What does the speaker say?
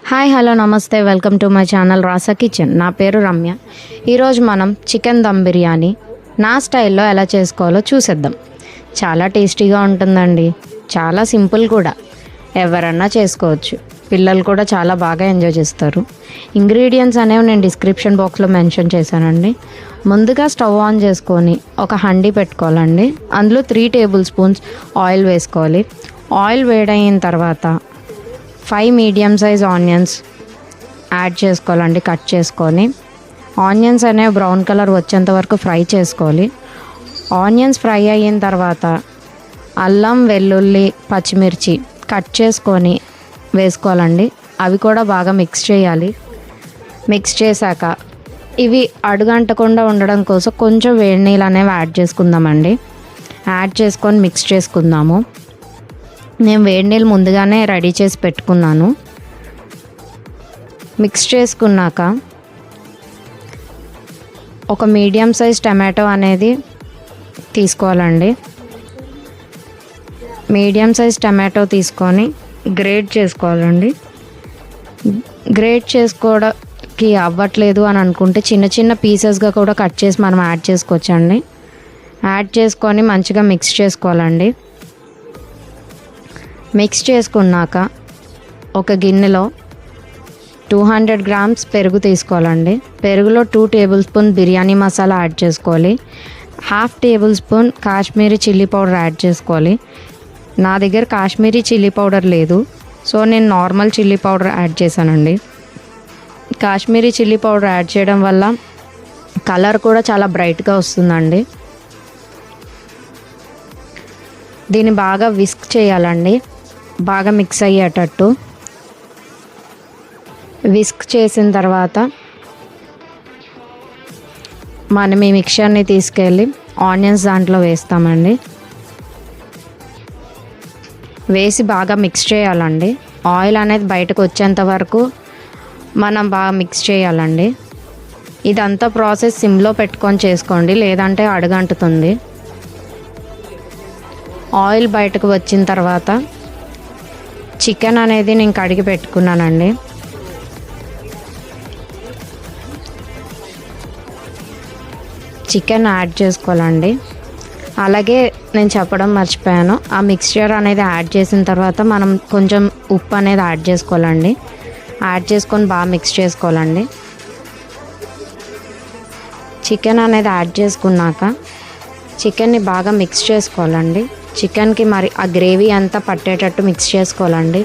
Hi hello నమస్తే welcome to my channel Rasa kitchen. నా పేరు రమ్య. ఈరోజు మనం చికెన్ దమ్ బిర్యానీ నా స్టైల్లో ఎలా చేసుకోవాలో చూసేద్దాం. చాలా టేస్టీగా ఉంటుందండి, చాలా సింపుల్ కూడా, ఎవరన్నా చేసుకోవచ్చు. పిల్లలు కూడా చాలా బాగా ఎంజాయ్ చేస్తారు. ఇంగ్రీడియంట్స్ అనేవి నేను డిస్క్రిప్షన్ బాక్స్లో మెన్షన్ చేశానండి. ముందుగా స్టవ్ ఆన్ చేసుకొని ఒక హండీ పెట్టుకోవాలండి. అందులో 3 టేబుల్ స్పూన్స్ ఆయిల్ వేసుకోవాలి. ఆయిల్ వేడైన తర్వాత 5 మీడియం సైజ్ ఆనియన్స్ యాడ్ చేసుకోవాలండి. కట్ చేసుకొని ఆనియన్స్ అనేవి బ్రౌన్ కలర్ వచ్చేంత వరకు ఫ్రై చేసుకోవాలి. ఆనియన్స్ ఫ్రై అయిన తర్వాత అల్లం, వెల్లుల్లి, పచ్చిమిర్చి కట్ చేసుకొని వేసుకోవాలండి. అవి కూడా బాగా మిక్స్ చేయాలి. మిక్స్ చేశాక ఇవి అడుగంటకుండా ఉండడం కోసం కొంచెం వేడి నీళ్ళు అనేవి యాడ్ చేసుకుందామండి. యాడ్ చేసుకొని మిక్స్ చేసుకుందాము. నేను వేడి నీళ్ళు ముందుగానే రెడీ చేసి పెట్టుకున్నాను. మిక్స్ చేసుకున్నాక ఒక మీడియం సైజ్ టమాటో అనేది తీసుకోవాలండి. మీడియం సైజ్ టమాటో తీసుకొని గ్రేట్ చేసుకోవాలండి. గ్రేట్ చేసుకోవడానికి అవ్వట్లేదు అని అనుకుంటే చిన్న చిన్న పీసెస్గా కూడా కట్ చేసి మనం యాడ్ చేసుకోవచ్చండి. యాడ్ చేసుకొని మంచిగా మిక్స్ చేసుకోవాలండి. మిక్స్ చేసుకున్నాక ఒక గిన్నెలో 200 గ్రామ్స్ పెరుగు తీసుకోవాలండి. పెరుగులో 2 table spoon biryani masala add చేసుకోవాలి. 1/2 table spoon Kashmiri chilli powder add చేసుకోవాలి. నా దగ్గర కాశ్మీరీ చిల్లీ పౌడర్ లేదు, సో నేను నార్మల్ చిల్లీ పౌడర్ యాడ్ చేశానండి. కాశ్మీరీ చిల్లీ పౌడర్ యాడ్ చేయడం వల్ల కలర్ కూడా చాలా బ్రైట్గా వస్తుందండి. దీన్ని బాగా విస్క్ చేయాలండి, బాగా మిక్స్ అయ్యేటట్టు. విస్క్ చేసిన తర్వాత మనం ఈ మిక్చర్ని తీసుకెళ్ళి ఆనియన్స్ దాంట్లో వేస్తామండి. వేసి బాగా మిక్స్ చేయాలండి. ఆయిల్ అనేది బయటకు వచ్చేంత వరకు మనం బాగా మిక్స్ చేయాలండి. ఇదంతా ప్రాసెస్ సిమ్లో పెట్టుకొని చేసుకోండి, లేదంటే అడుగంటుతుంది. ఆయిల్ బయటకు వచ్చిన తర్వాత చికెన్ అనేది నేను కడిగి పెట్టుకున్నానండి. చికెన్ యాడ్ చేసుకోవాలండి. అలాగే నేను చెప్పడం మర్చిపోయాను, ఆ మిక్స్చర్ అనేది యాడ్ చేసిన తర్వాత మనం కొంచెం ఉప్పు అనేది యాడ్ చేసుకోవాలండి. యాడ్ చేసుకొని బాగా మిక్స్ చేసుకోవాలండి. చికెన్ అనేది యాడ్ చేసుకున్నాక చికెన్ని బాగా మిక్స్ చేసుకోవాలండి. చికెన్కి మరి ఆ గ్రేవీ అంతా పట్టేటట్టు మిక్స్ చేసుకోవాలండి.